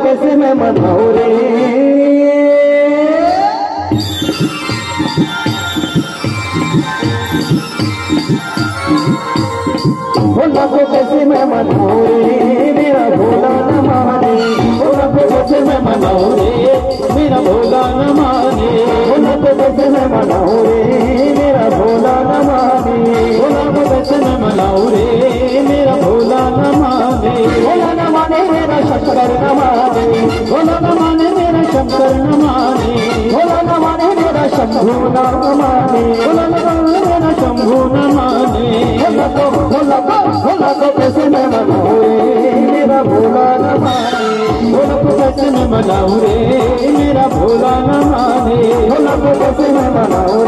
कैसे मैं मनाऊं रे भोला को कैसे मैं मनाऊं रे मेरा भोला न माने भोला को कैसे मैं मनाऊं रे मेरा भोला न माने भोला को कैसे मैं मनाऊं रे मेरा भोला न माने भोला को कैसे मैं मनाऊं रे मेरा भोला न माने भोला न माने मेरा शंकर न माने भोला न माने मेरा शंकर न माने भोला न माने मेरा शंभू न माने भोला न माने मेरा शंभू न माने भोला को कैसे मैं मनाऊं रे मेरा भोला न माने भोला को कैसे मैं मनाऊं रे मेरा भोला न माने भोला को कैसे मैं मनाऊं